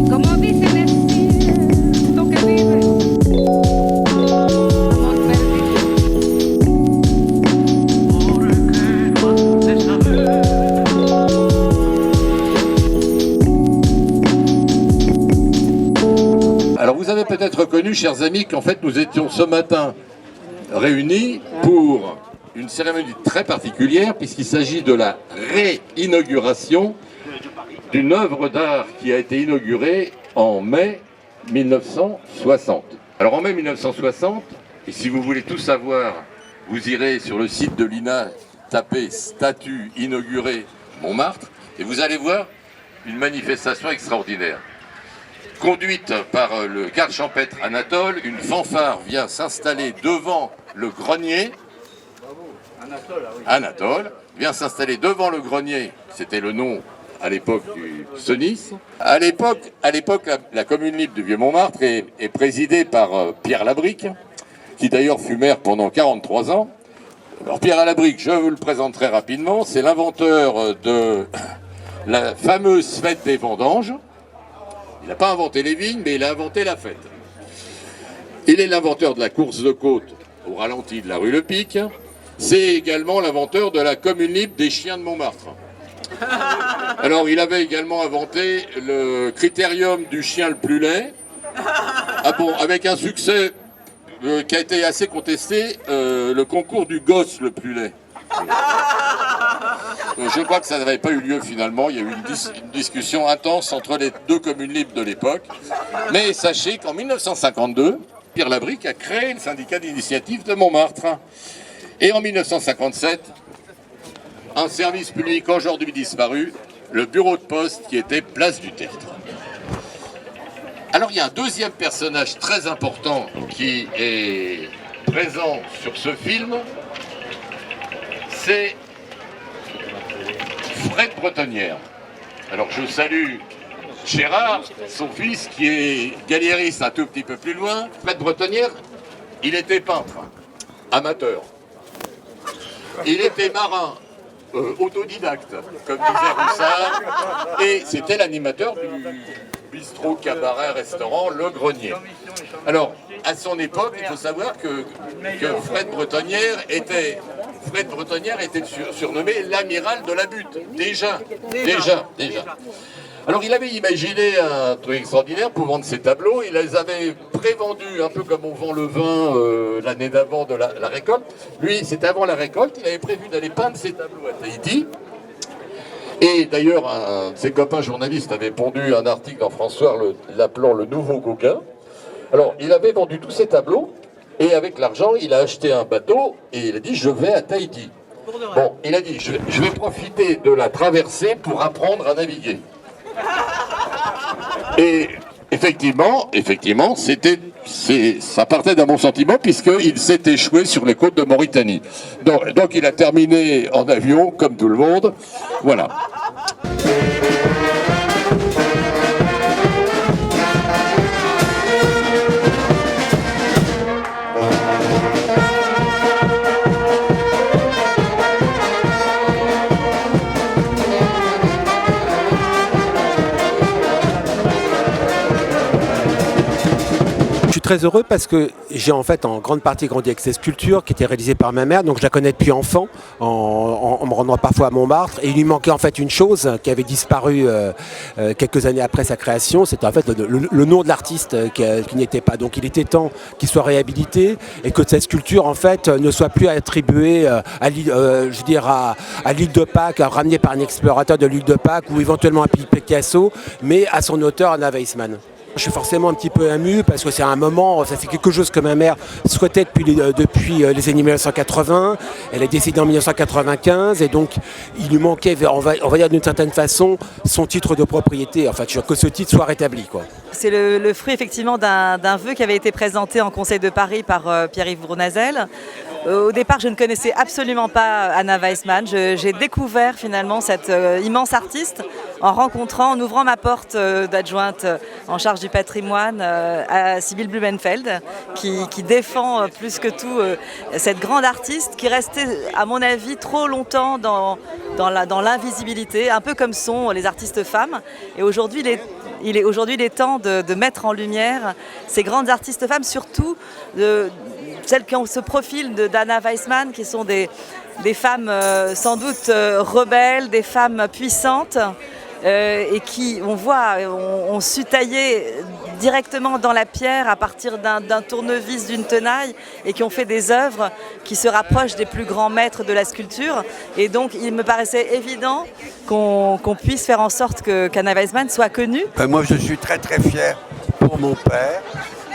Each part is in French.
Como dicen es cierto que vive amor perdido. Alors vous avez peut-être reconnu, chers amis, qu'en fait nous étions ce matin réunis pour une cérémonie très particulière puisqu'il s'agit de la réinauguration d'une œuvre d'art qui a été inaugurée en mai 1960. Alors en mai 1960, et si vous voulez tout savoir, vous irez sur le site de l'INA, tapez statue inaugurée Montmartre et vous allez voir une manifestation extraordinaire. Conduite par le garde champêtre Anatole, une fanfare vient s'installer devant le grenier. Anatole vient s'installer devant le grenier, c'était le nom à l'époque du SONIS. À l'époque, la commune libre du Vieux-Montmartre est présidée par Pierre Labrique, qui d'ailleurs fut maire pendant 43 ans. Alors Pierre Labrique, je vous le présente très rapidement, c'est l'inventeur de la fameuse fête des vendanges. Il n'a pas inventé les vignes, mais il a inventé la fête. Il est l'inventeur de la course de côte au ralenti de la rue Le Pic. C'est également l'inventeur de la commune libre des chiens de Montmartre. Alors, il avait également inventé le critérium du chien le plus laid. Ah bon, avec un succès qui a été assez contesté, le concours du gosse le plus laid. Je crois que ça n'avait pas eu lieu finalement, il y a eu une discussion intense entre les deux communes libres de l'époque. Mais sachez qu'en 1952, Pierre Labrique a créé le syndicat d'initiative de Montmartre. Et en 1957, un service public aujourd'hui disparu, le bureau de poste qui était place du Tertre. Alors il y a un deuxième personnage très important qui est présent sur ce film, c'est Fred Bretonnière. Alors je salue Gérard, son fils, qui est galériste un tout petit peu plus loin. Fred Bretonnière, il était peintre, amateur. Il était marin, autodidacte, comme disait Roussard, et c'était l'animateur du bistrot, cabaret, restaurant, Le Grenier. Alors, à son époque, il faut savoir que Fred Bretonnière était surnommé l'amiral de la butte. Déjà. Alors il avait imaginé un truc extraordinaire pour vendre ses tableaux. Il les avait prévendus, un peu comme on vend le vin l'année d'avant de la récolte. Lui, c'était avant la récolte, il avait prévu d'aller peindre ses tableaux à Tahiti. Et d'ailleurs, un de ses copains journalistes avait pondu un article en François l'appelant le nouveau Gauguin. Alors, il avait vendu tous ses tableaux, et avec l'argent, il a acheté un bateau, et il a dit « je vais à Tahiti ». Bon, il a dit « je vais profiter de la traversée pour apprendre à naviguer ». Et effectivement, ça partait d'un bon sentiment, puisqu'il s'est échoué sur les côtes de Mauritanie. Donc il a terminé en avion, comme tout le monde. Voilà. Très heureux parce que j'ai en fait en grande partie grandi avec cette sculpture qui était réalisée par ma mère, donc je la connais depuis enfant en me rendant parfois à Montmartre, et il lui manquait en fait une chose qui avait disparu quelques années après sa création, c'était en fait le nom de l'artiste qui n'était pas, donc il était temps qu'il soit réhabilité et que cette sculpture en fait ne soit plus attribuée à l'île de Pâques, ramenée par un explorateur de l'île de Pâques ou éventuellement à Picasso, mais à son auteur Anna Weissman. Je suis forcément un petit peu ému parce que c'est un moment, ça c'est quelque chose que ma mère souhaitait depuis les années 1980. Elle est décédée en 1995 et donc il lui manquait, on va dire d'une certaine façon, son titre de propriété, enfin que ce titre soit rétabli, quoi. C'est le fruit effectivement d'un vœu qui avait été présenté en Conseil de Paris par Pierre-Yves Bournazel, Au départ, je ne connaissais absolument pas Anna Weissmann. J'ai découvert finalement cette immense artiste en ouvrant ma porte d'adjointe en charge du patrimoine à Sibylle Blumenfeld, qui défend plus que tout cette grande artiste qui restait, à mon avis, trop longtemps dans l'invisibilité, un peu comme sont les artistes femmes. Et aujourd'hui, il est temps de mettre en lumière ces grandes artistes femmes, surtout celles qui ont ce profil d'Anna Weissmann, qui sont des femmes sans doute rebelles, des femmes puissantes, et qui, on su tailler directement dans la pierre à partir d'un tournevis, d'une tenaille, et qui ont fait des œuvres qui se rapprochent des plus grands maîtres de la sculpture. Et donc il me paraissait évident qu'on puisse faire en sorte qu'Anna Weissmann soit connue. Moi je suis très très fier pour mon père,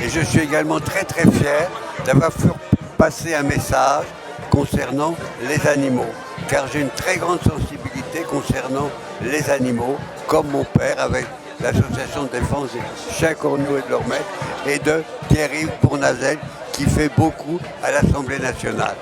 et je suis également très très fier d'avoir fait passer un message concernant les animaux, car j'ai une très grande sensibilité concernant les animaux, comme mon père avec l'association de défense des chiens corneaux et de leurs maîtres, et de Pierre-Yves Bournazel qui fait beaucoup à l'Assemblée nationale.